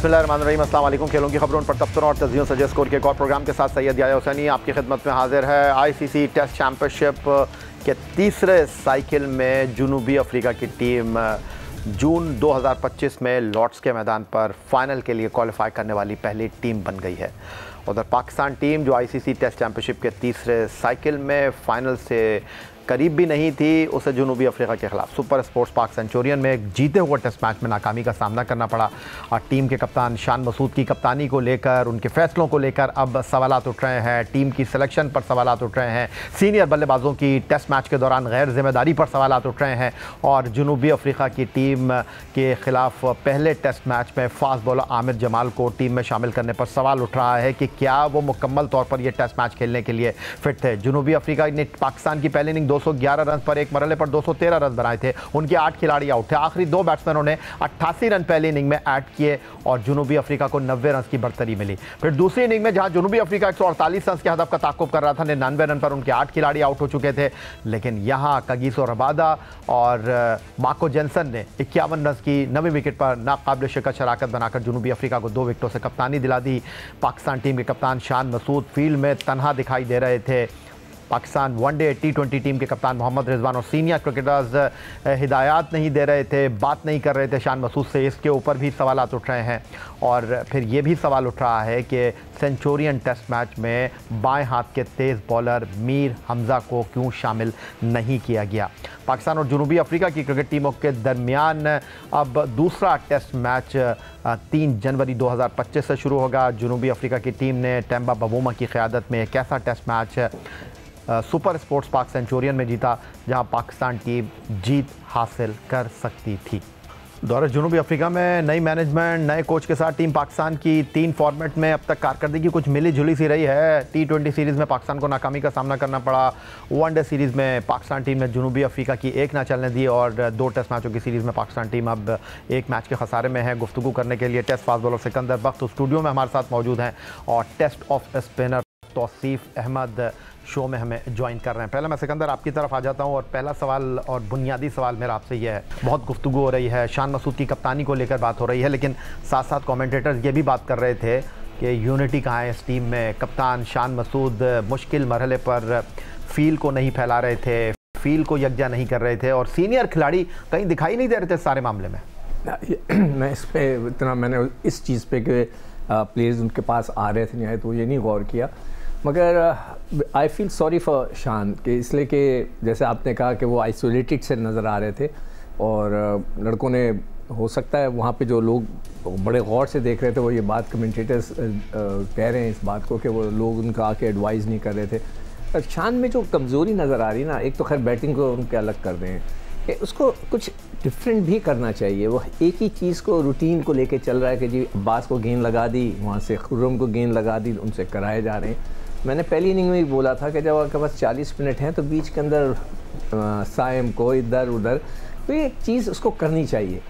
बिस्मिल्लाहिर्रहमानिर्रहीम, अस्सलाम वालेकुम। खेलों की खबरों पर तबसरों और तज़ियों सजे स्कोर के एक और प्रोग्राम के साथ सैयद याया हुसैनी आपकी खिदमत में हाजिर है। आईसीसी टेस्ट चैम्पियनशिप के तीसरे साइकिल में जनूबी अफ्रीका की टीम जून 2025 में लॉर्ड्स के मैदान पर फाइनल के लिए क्वालिफाई करने वाली पहली टीम बन गई है। उधर पाकिस्तान टीम जो आईसीसी टेस्ट चैम्पियनशिप के तीसरे साइकिल में फाइनल से करीब भी नहीं थी, उसे जनूबी अफ्रीका के खिलाफ सुपर स्पोर्ट्स पार्क सेंचुरियन में एक जीते हुए टेस्ट मैच में नाकामी का सामना करना पड़ा। और टीम के कप्तान शान मसूद की कप्तानी को लेकर, उनके फैसलों को लेकर अब सवालात उठ रहे हैं। टीम की सिलेक्शन पर सवालात उठ रहे हैं। सीनियर बल्लेबाजों की टेस्ट मैच के दौरान गैर जिम्मेदारी पर सवालात उठ रहे हैं। और जनूबी अफ्रीका की टीम के खिलाफ पहले टेस्ट मैच में फास्ट बॉलर आमिर जमाल को टीम में शामिल करने पर सवाल उठ रहा है कि क्या वो मुकम्मल तौर पर यह टेस्ट मैच खेलने के लिए फिट थे। जनूबी अफ्रीका ने पाकिस्तान की पहली इनिंग 211 रन पर एक मरहले पर 213 रन बनाए थे। उनके 8 खिलाड़ी आउट थे। आखिरी 2 बैट्समैनों ने 88 रन पहली इनिंग में ऐड किए और जनूबी अफ्रीका को 90 रन की बढ़तरी मिली। फिर दूसरी इनिंग में जहां जनूबी अफ्रीका 148 रन के हदफ का ताक़ुब कर रहा था, 99 रन पर उनके 8 खिलाड़ी आउट हो चुके थे। लेकिन यहां कगिसो रबादा और मार्को जेनसन ने 51 रन की नवी विकेट पर नाकाबिल शिकस्त शराकत बनाकर जनूबी अफ्रीका को 2 विकेटों से कप्तानी दिला दी। पाकिस्तान टीम के कप्तान शान मसूद फील्ड में तनहा दिखाई दे रहे थे। पाकिस्तान वनडे T20 टीम के कप्तान मोहम्मद रिजवान और सीनियर क्रिकेटर्स हिदायत नहीं दे रहे थे, बात नहीं कर रहे थे शान मसूद से। इसके ऊपर भी सवालात उठ रहे हैं। और फिर ये भी सवाल उठ रहा है कि सेंचुरियन टेस्ट मैच में बाएं हाथ के तेज़ बॉलर मीर हमज़ा को क्यों शामिल नहीं किया गया। पाकिस्तान और जनूबी अफ्रीका की क्रिकेट टीमों के दरमियान अब दूसरा टेस्ट मैच 3 जनवरी 2025 से शुरू होगा। जनूबी अफ्रीका की टीम ने टेम्बा बवूमा की क़यादत में एक ऐसा test match super sports park Centurion में जीता जहां पाकिस्तान टीम जीत हासिल कर सकती थी। दौरे जनूबी अफ्रीका में नई मैनेजमेंट, नए कोच के साथ टीम पाकिस्तान की 3 फॉर्मेट में अब तक कारकर्दगी कुछ मिली जुली सी रही है। T20 सीरीज़ में पाकिस्तान को नाकामी का सामना करना पड़ा। वनडे सीरीज़ में पाकिस्तान टीम ने जनूबी अफ्रीका की 1 ना चलने दी और 2 टेस्ट मैचों की सीरीज़ में पाकिस्तान टीम अब 1 मैच के खसारे में है। गुफ्तगू करने के लिए test fast bowler Sikandar Bakht studio में हमारे साथ मौजूद हैं और test off spinner Tauseef Ahmed show में हमें ज्वाइन कर रहे हैं। पहले मैं सिकंदर आपकी तरफ आ जाता हूं और पहला सवाल और बुनियादी सवाल मेरा आपसे यह है, बहुत गुफ्तगू हो रही है, शान मसूद की कप्तानी को लेकर बात हो रही है, लेकिन साथ साथ कमेंटेटर्स ये भी बात कर रहे थे कि यूनिटी कहाँ है इस टीम में। कप्तान शान मसूद मुश्किल मरहले पर फील्ड को नहीं फैला रहे थे, फील्ड को यकजा नहीं कर रहे थे और सीनियर खिलाड़ी कहीं दिखाई नहीं दे रहे थे सारे मामले में। मैं इस पर इतना मैंने इस चीज़ पे कि प्लेयर्स उनके पास आ रहे थे नहीं, तो ये नहीं गौर किया। मगर आई फील सॉरी फॉर शान कि इसलिए कि जैसे आपने कहा कि वो आइसोलेटेड से नज़र आ रहे थे और लड़कों ने, हो सकता है वहाँ पे जो लोग बड़े गौर से देख रहे थे वो ये बात कमेंटेटर्स कह रहे हैं इस बात को कि वो लोग उनका आके एडवाइस नहीं कर रहे थे। शान में जो कमज़ोरी नज़र आ रही ना, एक तो खैर बैटिंग को उनके अलग कर दें कि उसको कुछ डिफरेंट भी करना चाहिए। वो एक ही चीज़ को, रूटीन को लेके चल रहा है कि जी अब्बास को गेंद लगा दी, वहाँ से खुर्रम को गेंद लगा दी, उनसे कराए जा रहे हैं। मैंने पहली इनिंग में ही बोला था कि जब आपके पास 40 मिनट हैं तो बीच के अंदर साइम को इधर उधर, तो ये चीज़ उसको करनी चाहिए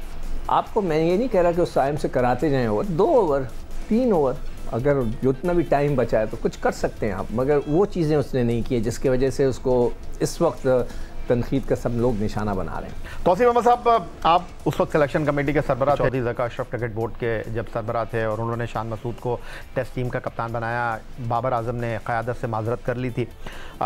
आपको। मैं ये नहीं कह रहा कि उस साइम से कराते जाएं ओवर, 2 ओवर 3 ओवर, अगर जितना भी टाइम बचा है तो कुछ कर सकते हैं आप, मगर वो चीज़ें उसने नहीं की जिसकी वजह से उसको इस वक्त तनकीद का सब लोग निशाना बना रहे हैं। तौसीफ अहमद साहब, आप उस वक्त सिलेक्शन कमेटी के सरबराह थे, ज़का अशरफ क्रिकेट बोर्ड के जब सरबराह थे और उन्होंने शान मसूद को टेस्ट टीम का कप्तान बनाया। बाबर आजम ने क़यादत से माजरत कर ली थी।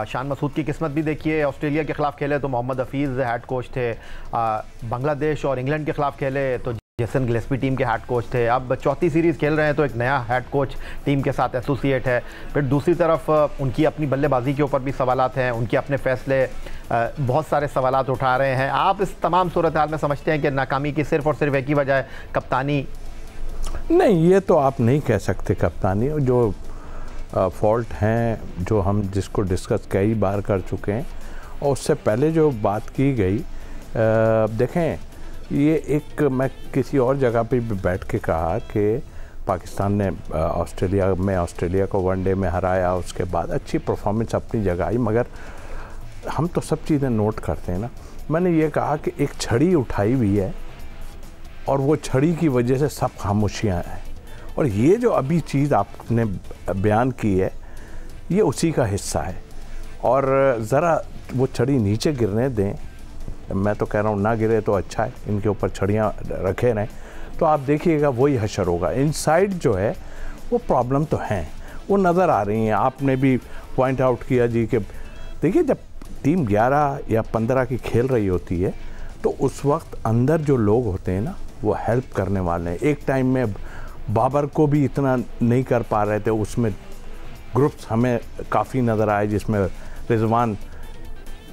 शान मसूद की किस्मत भी देखिए, ऑस्ट्रेलिया के ख़िलाफ़ खेले तो मोहम्मद हफीज़ हेड कोच थे, बांग्लादेश और इंग्लैंड के ख़िलाफ़ खेले तो जेसन गिलेस्पी टीम के हेड कोच थे। अब चौथी सीरीज़ खेल रहे हैं तो एक नया हेड कोच टीम के साथ एसोसिएट है। फिर दूसरी तरफ उनकी अपनी बल्लेबाजी के ऊपर भी सवालात हैं, उनके अपने फ़ैसले, बहुत सारे सवालात उठा रहे हैं। आप इस तमाम सूरत हाल में समझते हैं कि नाकामी की सिर्फ़ और सिर्फ एक ही वजह है कप्तानी? नहीं, ये तो आप नहीं कह सकते कप्तानी। जो फॉल्ट हैं, जो हम जिसको डिस्कस कई बार कर चुके हैं और उससे पहले जो बात की गई, देखें ये एक, मैं किसी और जगह पे भी बैठ के कहा कि पाकिस्तान ने ऑस्ट्रेलिया को वनडे में हराया, उसके बाद अच्छी परफॉर्मेंस अपनी जगह आई, मगर हम तो सब चीज़ें नोट करते हैं ना। मैंने ये कहा कि एक छड़ी उठाई हुई है और वो छड़ी की वजह से सब खामोशियाँ हैं, और ये जो अभी चीज़ आपने बयान की है ये उसी का हिस्सा है। और ज़रा वो छड़ी नीचे गिरने दें, मैं तो कह रहा हूँ ना गिरे तो अच्छा है, इनके ऊपर छड़ियाँ रखे रहें, तो आप देखिएगा वही हशर होगा। इनसाइड जो है वो प्रॉब्लम तो हैं, वो नज़र आ रही हैं। आपने भी पॉइंट आउट किया जी कि देखिए जब टीम 11 या 15 की खेल रही होती है तो उस वक्त अंदर जो लोग होते हैं ना वो हेल्प करने वाले हैं। एक टाइम में बाबर को भी इतना नहीं कर पा रहे थे, उसमें ग्रुप्स हमें काफ़ी नज़र आए जिसमें रिजवान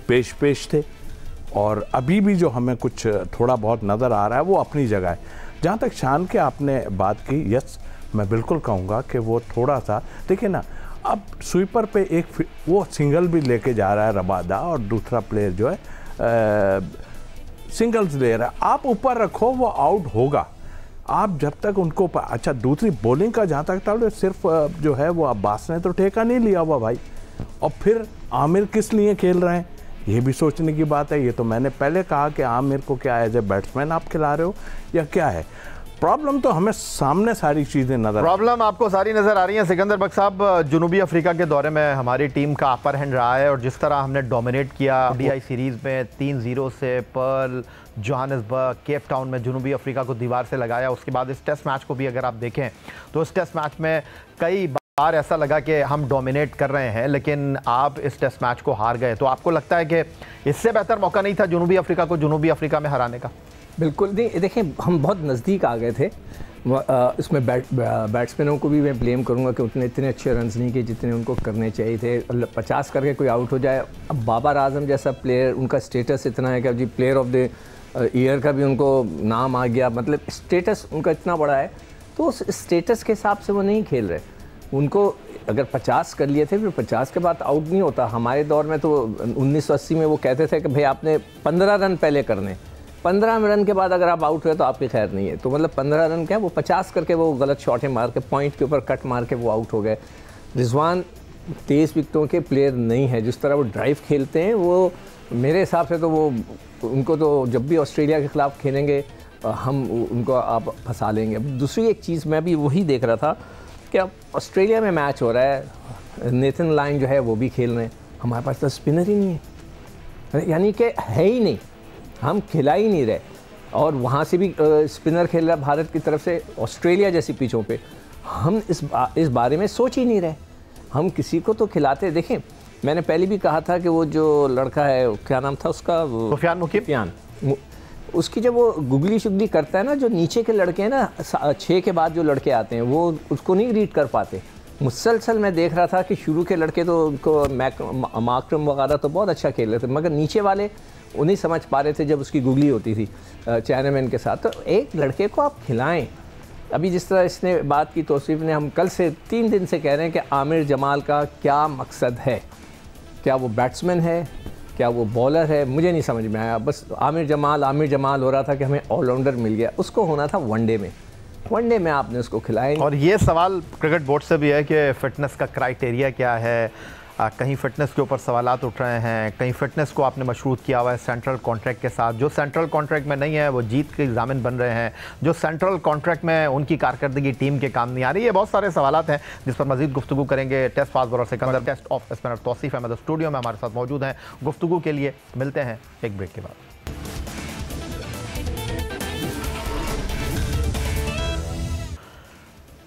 पेश थे, और अभी भी जो हमें कुछ थोड़ा बहुत नज़र आ रहा है वो अपनी जगह है। जहाँ तक शान के आपने बात की, यस मैं बिल्कुल कहूँगा कि वो थोड़ा सा देखिए ना, अब स्वीपर पे एक वो सिंगल भी लेके जा रहा है रबादा, और दूसरा प्लेयर जो है सिंगल्स ले रहा है। आप ऊपर रखो वो आउट होगा, आप जब तक उनको अच्छा दूसरी बॉलिंग का जहाँ तक था सिर्फ जो है वो अब्बास ने तो ठेका नहीं लिया हुआ भाई, और फिर आमिर किस लिए खेल रहे हैं ये भी सोचने की बात है। ये तो मैंने पहले कहा कि आमिर को क्या एज ए बैट्समैन आप खिला रहे हो या क्या है प्रॉब्लम, तो हमें सामने सारी चीज़ें प्रॉब्लम आपको सारी नज़र आ रही हैं। सिकंदर बख्श साहब, जुनूबी अफ्रीका के दौरे में हमारी टीम का अपर हैंड रहा है, और जिस तरह हमने डोमिनेट किया ODI सीरीज़ में 3-0 से पर्ल, जोहानिसबर्ग, केप टाउन में जुनूबी अफ्रीका को दीवार से लगाया। उसके बाद इस टेस्ट मैच को भी अगर आप देखें तो इस टेस्ट मैच में कई बार ऐसा लगा कि हम डोमिनेट कर रहे हैं, लेकिन आप इस टेस्ट मैच को हार गए। तो आपको लगता है कि इससे बेहतर मौका नहीं था जुनूबी अफ्रीका को जुनूबी अफ्रीका में हराने का? बिल्कुल नहीं, देखिए हम बहुत नज़दीक आ गए थे। इसमें बैट्समैनों को भी मैं ब्लेम करूंगा कि उतने इतने अच्छे रन्स नहीं किए जितने उनको करने चाहिए थे। 50 करके कोई आउट हो जाए, अब बाबर आजम जैसा प्लेयर, उनका स्टेटस इतना है कि जी प्लेयर ऑफ द ईयर का भी उनको नाम आ गया, मतलब स्टेटस उनका इतना बड़ा है, तो उस स्टेटस के हिसाब से वो नहीं खेल रहे। उनको अगर 50 कर लिए थे फिर 50 के बाद आउट नहीं होता। हमारे दौर में तो 1980 में वो कहते थे कि भाई आपने 15 रन पहले करने, 15 रन के बाद अगर आप आउट हुए तो आपकी खैर नहीं है। तो मतलब 15 रन क्या, वो 50 करके वो गलत शॉटें मार के पॉइंट के ऊपर कट मार के वो आउट हो गए। रिजवान 23 विकेटों के प्लेयर नहीं है, जिस तरह वो ड्राइव खेलते हैं वो मेरे हिसाब से तो वो उनको तो जब भी ऑस्ट्रेलिया के ख़िलाफ़ खेलेंगे हम उनको आप फंसा लेंगे। दूसरी एक चीज़ मैं भी वही देख रहा था कि अब ऑस्ट्रेलिया में मैच हो रहा है, नेथन लाइन जो है वो भी खेल रहे हैं, हमारे पास तो स्पिनर ही नहीं है, यानी कि है ही नहीं, हम खिला ही नहीं रहे। और वहाँ से भी स्पिनर खेल रहा है भारत की तरफ से, ऑस्ट्रेलिया जैसी पिचों पे हम इस बारे में सोच ही नहीं रहे। हम किसी को तो खिलाते, देखें मैंने पहले भी कहा था कि वो जो लड़का है क्या नाम था उसका, सुफियान, उसकी जब वो गुगली शुगली करता है ना, जो नीचे के लड़के हैं ना 6 के बाद जो लड़के आते हैं वो उसको नहीं रीड कर पाते। मुसलसल मैं देख रहा था कि शुरू के लड़के तो उनको माक्रम वगैरह तो बहुत अच्छा खेल रहे थे, मगर नीचे वाले उन्हीं समझ पा रहे थे जब उसकी गुगली होती थी चाइनामैन के साथ। तो एक लड़के को आप खिलाएं। अभी जिस तरह इसने बात की, तौसीफ ने, हम कल से 3 दिन से कह रहे हैं कि आमिर जमाल का क्या मकसद है, क्या वो बैट्समैन है, क्या वो बॉलर है, मुझे नहीं समझ में आया। बस आमिर जमाल हो रहा था कि हमें ऑलराउंडर मिल गया, उसको होना था वनडे में आपने उसको खिलाया। और ये सवाल क्रिकेट बोर्ड से भी है कि फ़िटनेस का क्राइटेरिया क्या है। कहीं फ़िटनेस के ऊपर सवालात उठ रहे हैं, कहीं फ़िटनेस को आपने मशरूत किया हुआ है सेंट्रल कॉन्ट्रैक्ट के साथ। जो सेंट्रल कॉन्ट्रैक्ट में नहीं है वो जीत के ज़ामिन बन रहे हैं, जो सेंट्रल कॉन्ट्रैक्ट में उनकी कारकर्दगी टीम के काम नहीं आ रही है। बहुत सारे सवालात हैं जिस पर मज़ीद गुफ्तगू करेंगे। Test fast bowler Sikandar, test off spinner Tauseef Ahmed studio में हमारे साथ मौजूद हैं। गुफ्तगू के लिए मिलते हैं एक ब्रेक के बाद।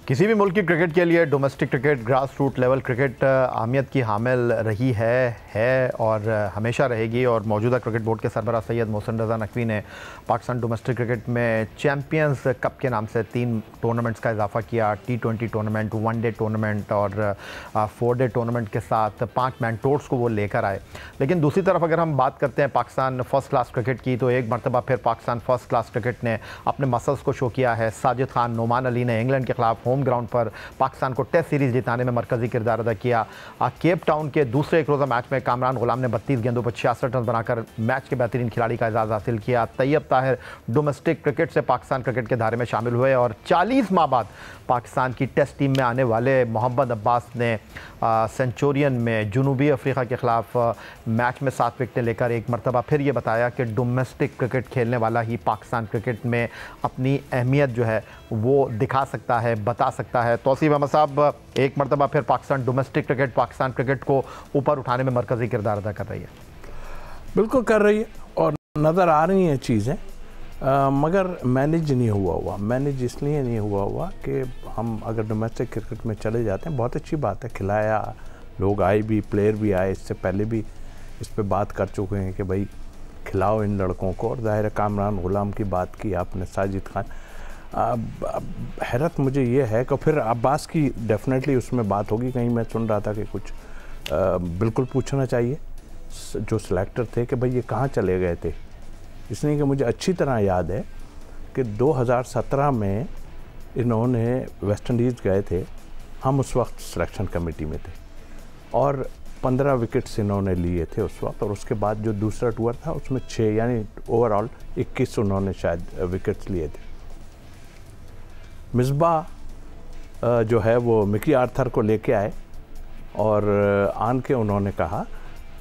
किसी भी मुल्क की क्रिकेट के लिए domestic cricket, grass root level cricket अहमियत की हामिल रही है और हमेशा रहेगी। और मौजूदा क्रिकेट बोर्ड के सरबराह सैयद मोहसिन रज़ा नकवी ने पाकिस्तान डोमेस्टिक क्रिकेट में चैम्पियंस कप के नाम से 3 टूर्नामेंट्स का इजाफा किया। T20 टूर्नामेंट, 1 डे टूर्नामेंट और 4 डे टूर्नामेंट के साथ 5 मेंटोर्स को वो लेकर आए। लेकिन दूसरी तरफ अगर हम बात करते हैं पाकिस्तान फर्स्ट क्लास क्रिकेट की, तो एक मरतबा फिर पाकिस्तान फर्स्ट क्लास क्रिकेट ने अपने मसल्स को शो किया है। साजिद खान, नोमान अली ने इंग्लैंड के खिलाफ होम ग्राउंड पर पाकिस्तान को टेस्ट सीरीज जिताने में मरकजी किरदार अदा किया। केप टाउन के दूसरे एक रोज़ा मैच में कामरान गुलाम ने 32 गेंदों पर 66 रन बनाकर मैच के बेहतरीन खिलाड़ी का एजाज़ हासिल किया। तैयब ताहिर डोमेस्टिक क्रिकेट से पाकिस्तान क्रिकेट के धारे में शामिल हुए और 40 माह बाद पाकिस्तान की टेस्ट टीम में आने वाले मोहम्मद अब्बास ने सेंचुरियन में जुनूबी अफ्रीका के ख़िलाफ़ मैच में 7 विकेटें लेकर एक मरतबा फिर ये बताया कि डोमेस्टिक क्रिकेट खेलने वाला ही पाकिस्तान क्रिकेट में अपनी अहमियत जो है वो दिखा सकता है, बता सकता है। तौसीफ अहमद साहब, एक मरतबा फिर Pakistan domestic cricket Pakistan cricket को ऊपर उठाने में मरकज़ी किरदार अदा कर रही है। बिल्कुल कर रही है और नज़र आ रही हैं चीज़ें। मगर मैनेज नहीं हुआ मैनेज इसलिए नहीं हुआ कि हम अगर डोमेस्टिक क्रिकेट में चले जाते हैं, बहुत अच्छी बात है, खिलाया, लोग आए भी, प्लेयर भी आए, इससे पहले भी इस पे बात कर चुके हैं कि भाई खिलाओ इन लड़कों को, और ज़ाहिर कामरान गुलाम की बात की आपने, साजिद खान। हैरत मुझे ये है कि फिर अब्बास की डेफिनेटली उसमें बात होगी, कहीं मैं सुन रहा था कि कुछ बिल्कुल पूछना चाहिए जो सिलेक्टर थे कि भाई ये कहाँ चले गए थे। इसलिए कि मुझे अच्छी तरह याद है कि 2017 में इन्होंने वेस्ट इंडीज़ गए थे, हम उस वक्त सिलेक्शन कमेटी में थे, और 15 विकेट्स इन्होंने लिए थे उस वक्त, और उसके बाद जो दूसरा टूर था उसमें 6 यानी ओवरऑल 21 उन्होंने शायद विकेट्स लिए थे। मिसबाह जो है वो मिकी आर्थर को लेके आए और आन के उन्होंने कहा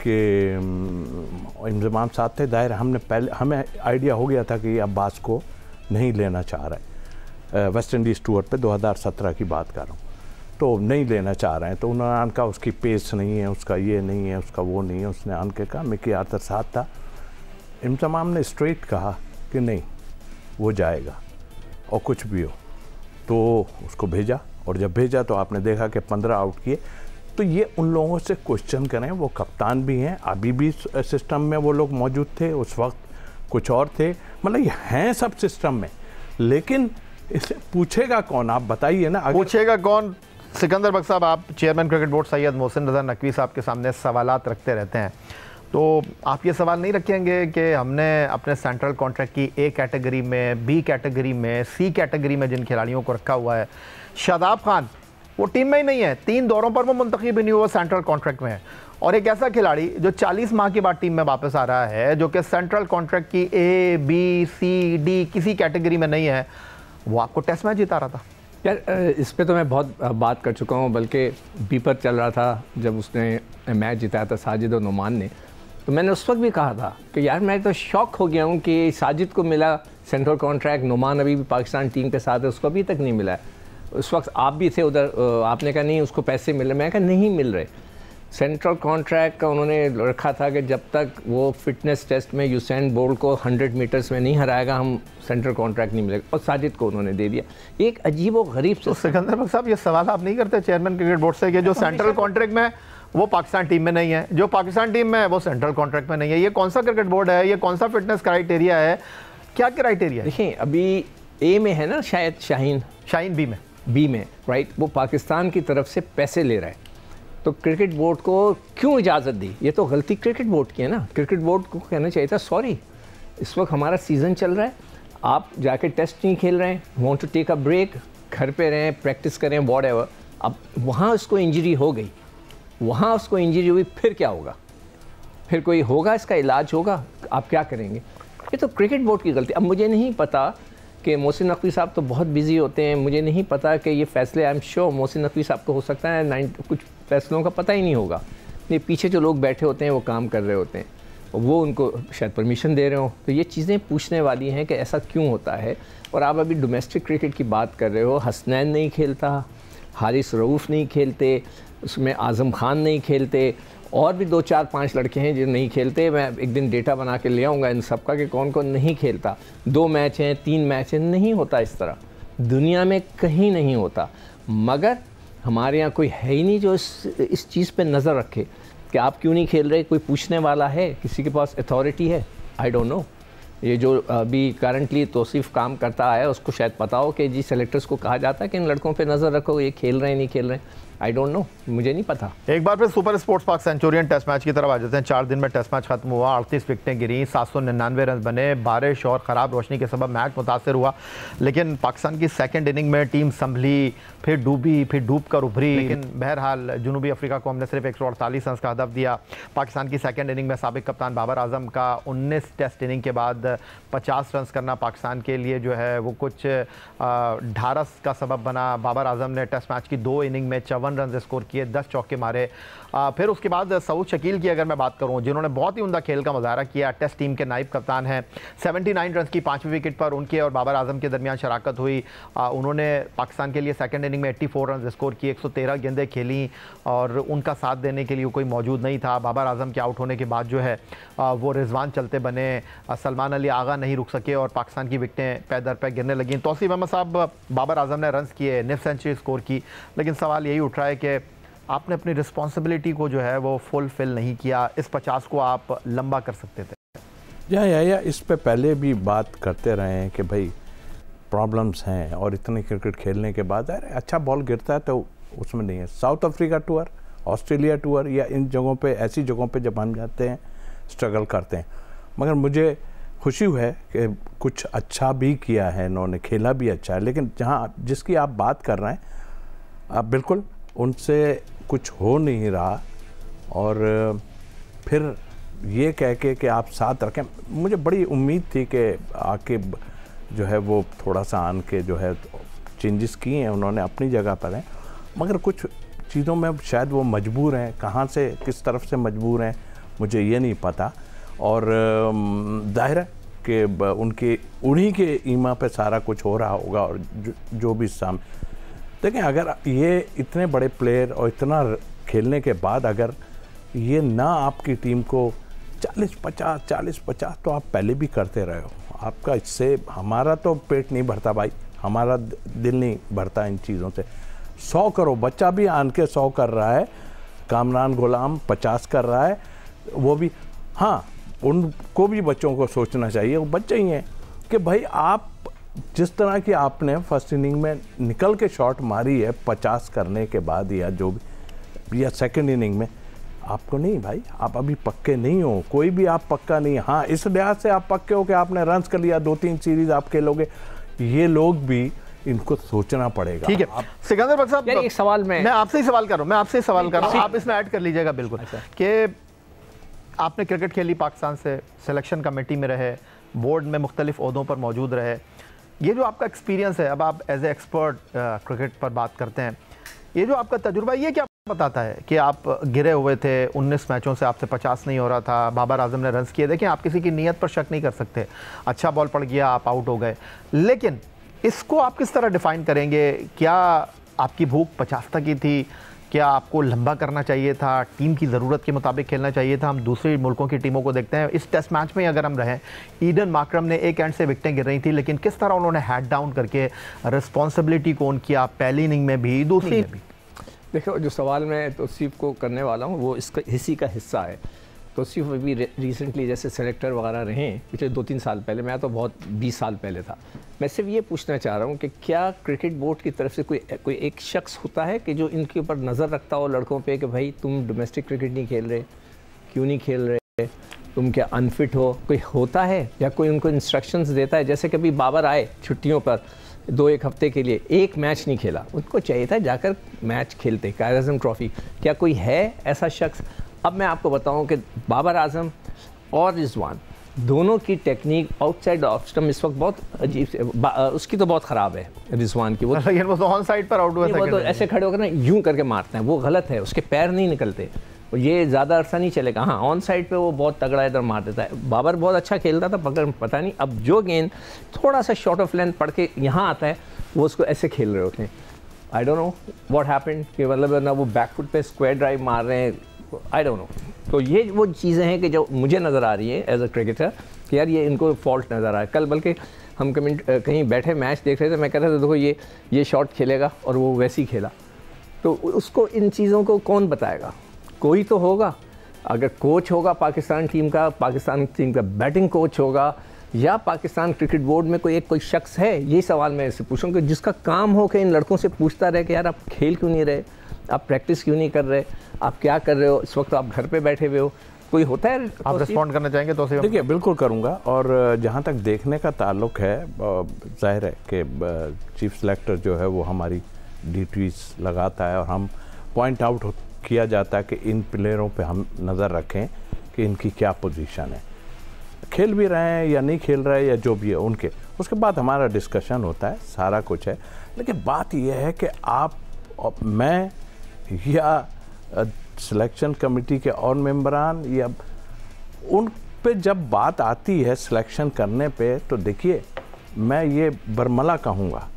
कि इंतज़ाम साथ थे, दायर हमने पहले हमें आइडिया हो गया था कि अब्बास को नहीं लेना चाह रहे हैं, वेस्ट इंडीज़ टूर पे 2017 की बात कर रहा हूँ, तो नहीं लेना चाह रहे हैं। तो उन्होंने आन कहा उसकी पेस नहीं है, उसका ये नहीं है, उसका वो नहीं है। उसने आन के कहा, मिकी आर्थर साथ था, इंतज़ाम ने स्ट्रेट कहा कि नहीं वो जाएगा और कुछ भी हो, तो उसको भेजा, और जब भेजा तो आपने देखा कि 15 आउट किए। तो ये उन लोगों से क्वेश्चन करें, वो कप्तान भी हैं, अभी भी सिस्टम में वो लोग मौजूद थे, उस वक्त कुछ और थे, मतलब ये हैं सब सिस्टम में, लेकिन इसे पूछेगा कौन, आप बताइए ना। पूछेगा कौन? सिकंदर बख्श साहब, आप chairman cricket board Syed Mohsin Raza Naqvi साहब के सामने सवालात रखते रहते हैं, तो आप ये सवाल नहीं रखेंगे कि हमने अपने सेंट्रल कॉन्ट्रैक्ट की ए कैटेगरी में, बी कैटेगरी में, सी कैटेगरी में जिन खिलाड़ियों को रखा हुआ है, शादाब खान वो टीम में ही नहीं है, 3 दौरों पर वो मुंतखब नहीं हुआ, सेंट्रल कॉन्ट्रैक्ट में है, और एक ऐसा खिलाड़ी जो 40 माह के बाद टीम में वापस आ रहा है, जो कि सेंट्रल कॉन्ट्रैक्ट की ए बी सी डी किसी कैटेगरी में नहीं है, वो आपको टेस्ट मैच जिता रहा था। यार इस पे तो मैं बहुत बात कर चुका हूँ, बल्कि बीपर चल रहा था जब उसने मैच जिताया था साजिद और नुमान ने, तो मैंने उस वक्त भी कहा था कि यार मैं तो शॉक हो गया हूँ कि साजिद को मिला सेंट्रल कॉन्ट्रैक्ट, नुमान अभी भी पाकिस्तान टीम के साथ है, उसको अभी तक नहीं मिला है। उस वक्त आप भी थे उधर, आपने कहा नहीं उसको पैसे मिल रहे, मैं कहा नहीं मिल रहे। सेंट्रल कॉन्ट्रैक्ट का उन्होंने रखा था कि जब तक वो फिटनेस टेस्ट में यूसैन बोल्ट को 100 मीटर्स में नहीं हराएगा हम सेंट्रल कॉन्ट्रैक्ट नहीं मिलेगा, और साजिद को उन्होंने दे दिया। एक अजीब और गरीब से। तो सिकंदर बख्श साहब, ये सवाल आप नहीं करते चेयरमैन क्रिकेट बोर्ड से कि जो सेंट्रल कॉन्ट्रैक्ट में वो पाकिस्तान टीम में नहीं है, जो पाकिस्तान टीम में है वो सेंट्रल कॉन्ट्रैक्ट में नहीं है, ये कौन सा क्रिकेट बोर्ड है, ये कौन सा फिटनेस क्राइटेरिया है, क्या क्राइटेरिया है? देखिए अभी ए में है ना शायद शाहीन बी में राइट, वो पाकिस्तान की तरफ से पैसे ले रहा है, तो क्रिकेट बोर्ड को क्यों इजाज़त दी? ये तो गलती क्रिकेट बोर्ड की है ना। क्रिकेट बोर्ड को कहना चाहिए था सॉरी, इस वक्त हमारा सीज़न चल रहा है, आप जाके टेस्ट नहीं खेल रहे हैं, want to take a break, घर पे रहें, प्रैक्टिस करें, व्हाटएवर। अब वहाँ उसको इंजरी हो गई, वहाँ उसको इंजरी हुई, फिर क्या होगा? फिर कोई होगा, इसका इलाज होगा, आप क्या करेंगे? ये तो क्रिकेट बोर्ड की गलती। अब मुझे नहीं पता कि मोहसिन नकवी साहब तो बहुत बिजी होते हैं, मुझे नहीं पता कि ये फ़ैसले, I am sure Mohsin Naqvi साहब को हो सकता है कुछ फैसलों का पता ही नहीं होगा, ये पीछे जो लोग बैठे होते हैं वो काम कर रहे होते हैं, वो उनको शायद परमिशन दे रहे हो, तो ये चीज़ें पूछने वाली हैं कि ऐसा क्यों होता है। और आप अभी डोमेस्टिक क्रिकेट की बात कर रहे हो, हसनैन नहीं खेलता, हारिस रऊफ़ नहीं खेलते, उसमें आज़म खान नहीं खेलते, और भी 2 4 5 लड़के हैं जो नहीं खेलते। मैं एक दिन डेटा बना के ले आऊँगा इन सब का कि कौन कौन नहीं खेलता। 2 मैच हैं, 3 मैच हैं, नहीं होता इस तरह, दुनिया में कहीं नहीं होता। मगर हमारे यहाँ कोई है ही नहीं जो इस चीज़ पे नज़र रखे कि आप क्यों नहीं खेल रहे, कोई पूछने वाला है, किसी के पास अथॉरिटी है? I don't know. ये जो अभी करंटली तौसीफ़ काम करता है उसको शायद पता हो कि जी सेलेक्टर्स को कहा जाता है कि इन लड़कों पे नज़र रखो, ये खेल रहे हैं नहीं खेल रहे हैं। आई डोंट नो, मुझे नहीं पता। एक बार फिर सुपर स्पोर्ट्स पाक सेंचुरियन टेस्ट मैच की तरफ आ जाते हैं। 4 दिन में टेस्ट मैच खत्म हुआ, 38 विकेटें गिरी, 799 रन बने, बारिश और ख़राब रोशनी के सबब मैच मुतासर हुआ, लेकिन पाकिस्तान की सेकंड इनिंग में टीम संभली, फिर डूबी, फिर डूब कर उभरी, लेकिन बहरहाल जनूबी अफ्रीका को हमने सिर्फ 148 रन का हदफ दिया। पाकिस्तान की सेकंड इनिंग में साबिक कप्तान बाबर आजम का 19 टेस्ट इनिंग के बाद 50 रन करना पाकिस्तान के लिए जो है वो कुछ ढारस का सबब बना। बाबर आजम ने टेस्ट मैच की 2 इनिंग में 54 51 रन स्कोर किए, 10 चौके मारे। फिर उसके बाद सऊद शकील की अगर मैं बात करूं, जिन्होंने बहुत ही उम्दा खेल का मुजाहरा किया, टेस्ट टीम के नायब कप्तान हैं। 79 रन की 5वीं विकेट पर उनके और बाबर आजम के दरमियान शराकत हुई। उन्होंने पाकिस्तान के लिए सेकंड इनिंग में 84 रन स्कोर किए, 113 गेंदें खेली और उनका साथ देने के लिए कोई मौजूद नहीं था। बाबर आजम के आउट होने के बाद जो है वो रिजवान चलते बने, सलमान अली आगा नहीं रुक सके और पाकिस्तान की विकेटें पै दर पै गिरने लगी। तौसीफ अहमद साहब, बाबर आजम ने रन्स किए, निफ सेंचुरी स्कोर की, लेकिन सवाल यही उठ रहा है कि आपने अपनी रिस्पॉन्सिबिलिटी को जो है वो फुलफिल नहीं किया। इस 50 को आप लंबा कर सकते थे। या इस पे पहले भी बात करते रहे हैं कि भाई प्रॉब्लम्स हैं और इतने क्रिकेट खेलने के बाद अरे अच्छा बॉल गिरता है तो उसमें नहीं है। South Africa tour, Australia tour या इन जगहों पे, ऐसी जगहों पे जब हम जाते हैं स्ट्रगल करते हैं। मगर मुझे खुशी है कि कुछ अच्छा भी किया है इन्होंने, खेला भी अच्छा है। लेकिन जहाँ जिसकी आप बात कर रहे हैं, आप बिल्कुल उनसे कुछ हो नहीं रहा और फिर ये कह के कि आप साथ रखें, मुझे बड़ी उम्मीद थी कि आके जो है वो थोड़ा सा आन के जो है चेंजेस किए हैं उन्होंने अपनी जगह पर हैं। मगर कुछ चीज़ों में शायद वो मजबूर हैं, कहाँ से किस तरफ से मजबूर हैं मुझे ये नहीं पता। और जाहिर है कि उनके उन्हीं के ईमा पे सारा कुछ हो रहा होगा और जो भी सामने देखें, अगर ये इतने बड़े प्लेयर और इतना खेलने के बाद अगर ये ना आपकी टीम को 40-50 तो आप पहले भी करते रहे हो, आपका इससे हमारा तो पेट नहीं भरता भाई, हमारा दिल नहीं भरता इन चीज़ों से। 100 करो, बच्चा भी आन के 100 कर रहा है, कामरान गुलाम 50 कर रहा है, वो भी, हाँ उनको भी बच्चों को सोचना चाहिए, वो बच्चे ही हैं कि भाई आप जिस तरह की आपने फर्स्ट इनिंग में निकल के शॉट मारी है 50 करने के बाद या जो भी, या सेकंड इनिंग में, आपको नहीं भाई, आप अभी पक्के नहीं हो, कोई भी आप पक्का नहीं। हाँ इस लिहाज से आप पक्के हो कि आपने रन्स कर लिया, 2-3 सीरीज आप खेलोगे, ये लोग भी इनको सोचना पड़ेगा। ठीक है सिकंदर बख्श साहब, एक सवाल मैं आपसे ही सवाल कर रहा हूँ, आप इसमें ऐड कर लीजिएगा बिल्कुल कि आपने क्रिकेट खेली पाकिस्तान से, सिलेक्शन कमेटी में रहे, बोर्ड में मुख्तलिफ ओहदों पर मौजूद रहे, ये जो आपका एक्सपीरियंस है, अब आप एज ए एक्सपर्ट क्रिकेट पर बात करते हैं, ये जो आपका तजुर्बा ये क्या बताता है कि आप गिरे हुए थे, 19 मैचों से आपसे 50 नहीं हो रहा था, बाबर आजम ने रन्स किए, देखें आप किसी की नीयत पर शक नहीं कर सकते, अच्छा बॉल पड़ गया, आप आउट हो गए, लेकिन इसको आप किस तरह डिफ़ाइन करेंगे? क्या आपकी भूख 50 तक ही थी? क्या आपको लंबा करना चाहिए था? टीम की ज़रूरत के मुताबिक खेलना चाहिए था? हम दूसरी मुल्कों की टीमों को देखते हैं, इस टेस्ट मैच में अगर हम रहें, ईडन मार्करम ने एक एंड से विकेटें गिर रही थी, लेकिन किस तरह उन्होंने हेड डाउन करके रिस्पॉन्सिबिलिटी को ऑन किया, पहली इनिंग में भी, दूसरी में भी। देखो जो सवाल मैं तौसीफ को करने वाला हूँ वो इसी का हिस्सा है। तौसीफ अभी रिसेंटली जैसे सेलेक्टर वगैरह रहे पिछले 2-3 साल पहले, मैं तो बहुत 20 साल पहले था। मैं सिर्फ ये पूछना चाह रहा हूँ कि क्या क्रिकेट बोर्ड की तरफ से कोई एक शख्स होता है कि जो इनके ऊपर नज़र रखता हो लड़कों पे कि भाई तुम डोमेस्टिक क्रिकेट नहीं खेल रहे, क्यों नहीं खेल रहे, तुम क्या अनफिट हो, कोई होता है या कोई उनको इंस्ट्रक्शंस देता है? जैसे कभी बाबर आए छुट्टियों पर 2-1 हफ्ते के लिए, एक मैच नहीं खेला, उनको चाहिए था जाकर मैच खेलते, कायद आज़म ट्रॉफी। क्या कोई है ऐसा शख्स? अब मैं आपको बताऊं कि बाबर आजम और रिजवान दोनों की टेक्निक आउटसाइड ऑफ स्टंप इस वक्त बहुत अजीब से, उसकी तो बहुत ख़राब है रिजवान की। वो तो ऑन साइड पर आउट हुआ, वो तो ऐसे खड़े होकर ना यूं करके मारते हैं, वो गलत है, उसके पैर नहीं निकलते, ये ज़्यादा अरसा नहीं चलेगा। हाँ ऑन साइड पे वो बहुत तगड़ा इधर मार देता है। बाबर बहुत अच्छा खेलता था, मगर पता नहीं अब जो गेंद थोड़ा सा शॉर्ट ऑफ लेंथ पड़ के यहाँ आता है वो उसको ऐसे खेल रहे होते हैं। I don't know what happened कि मतलब ना वो बैकफुट पे स्क्वायर ड्राइव मार रहे हैं, आई डोंट नो। तो ये वो चीज़ें हैं कि जो मुझे नज़र आ रही है एज अ क्रिकेटर कि यार ये इनको फॉल्ट नज़र आ रहा है। कल बल्कि हम कहीं बैठे मैच देख रहे थे, मैं कह रहा था देखो ये शॉट खेलेगा और वो वैसे ही खेला, तो उसको इन चीज़ों को कौन बताएगा? कोई तो होगा, अगर कोच होगा पाकिस्तान टीम का बैटिंग कोच होगा, या पाकिस्तान क्रिकेट बोर्ड में कोई शख्स है, ये सवाल मैं इससे पूछूंगा जिसका काम हो कि इन लड़कों से पूछता रहे कि यार आप खेल क्यों नहीं रहे, आप प्रैक्टिस क्यों नहीं कर रहे, आप क्या कर रहे हो, इस वक्त आप घर पे बैठे हुए हो, कोई होता है? आप रिस्पॉन्ड करना चाहेंगे? तो देखिए बिल्कुल करूंगा। और जहां तक देखने का ताल्लुक है, जाहिर है कि चीफ सेलेक्टर जो है वो हमारी ड्यूटीज लगाता है और हम पॉइंट आउट किया जाता है कि इन प्लेयरों पे हम नज़र रखें कि इनकी क्या पोजीशन है, खेल भी रहे हैं या नहीं खेल रहे या जो भी है उनके, उसके बाद हमारा डिस्कशन होता है, सारा कुछ है। लेकिन बात यह है कि आप मैं या सिलेक्शन कमेटी के और मेंबरान, या उन पे जब बात आती है सिलेक्शन करने पे, तो देखिए मैं ये बरमला कहूँगा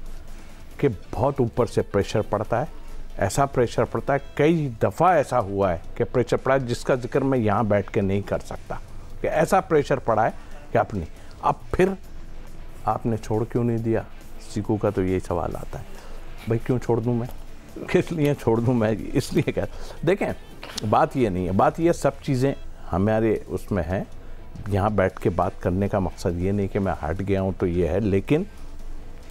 कि बहुत ऊपर से प्रेशर पड़ता है। ऐसा प्रेशर पड़ता है, कई दफ़ा ऐसा हुआ है कि प्रेशर पड़ा है जिसका जिक्र मैं यहाँ बैठ के नहीं कर सकता, कि ऐसा प्रेशर पड़ा है कि अपनी, अब फिर आपने छोड़ क्यों नहीं दिया? सीकू का तो यही सवाल आता है, भाई क्यों छोड़ दूँ मैं, किस लिए छोड़ दूँ मैं? इसलिए कह, देखें बात ये नहीं है, बात ये सब चीज़ें हमारे उसमें हैं। यहाँ बैठ के बात करने का मकसद ये नहीं कि मैं हट गया हूँ तो ये है, लेकिन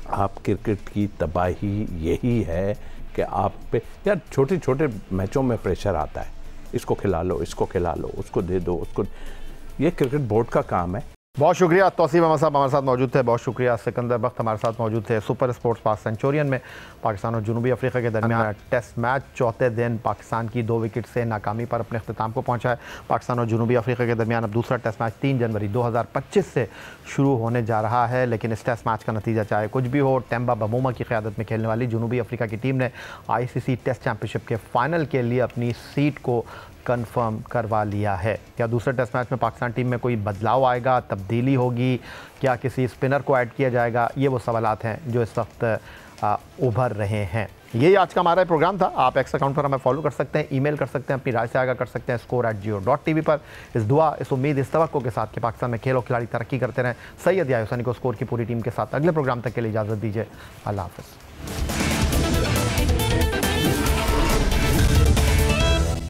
आप क्रिकेट की तबाही यही है कि आप पे यार छोटे छोटे मैचों में प्रेशर आता है, इसको खिला लो, इसको खिला लो, उसको दे दो, उसको, ये क्रिकेट बोर्ड का काम है। बहुत शुक्रिया तौसीफ अहमद साहब हमारे साथ मौजूद थे, बहुत शुक्रिया सिकंदर बख्त हमारे साथ मौजूद थे। सुपर स्पोर्ट्स पास सेंचुरियन में पाकिस्तान और जनूबी अफ्रीका के दरमियान टेस्ट मैच चौथे दिन पाकिस्तान की 2 विकेट से नाकामी पर अपने अख्ताम को पहुंचा है। पाकिस्तान और जनूबी अफ्रीका के दरमियान अब दूसरा टेस्ट मैच 3 जनवरी 2025 से शुरू होने जा रहा है। लेकिन इस टेस्ट मैच का नतीजा चाहे कुछ भी हो, टेम्बा बमूमा की क़यादत में खेलने वाली जनूबी अफ्रीका की टीम ने ICC टेस्ट चैम्पियनशिप के फाइनल के लिए अपनी सीट को कंफर्म करवा लिया है। क्या दूसरे टेस्ट मैच में पाकिस्तान टीम में कोई बदलाव आएगा, तब्दीली होगी, क्या किसी स्पिनर को ऐड किया जाएगा? ये वो सवालात हैं जो इस वक्त उभर रहे हैं। यही आज का हमारा प्रोग्राम था। आप एक्स अकाउंट पर हमें फॉलो कर सकते हैं, ईमेल कर सकते हैं, अपनी राय से आगाह कर सकते हैं score@geo.tv पर। इस दुआ, इस उम्मीद, इस तवक्को के साथ कि पाकिस्तान में खेल और खिलाड़ी तरक्की करते रहें। सैयद याहिया हुसैनी को स्कोर की पूरी टीम के साथ अगले प्रोग्राम तक के लिए इजाज़त दीजिए। अल्लाह हाफ़िज़।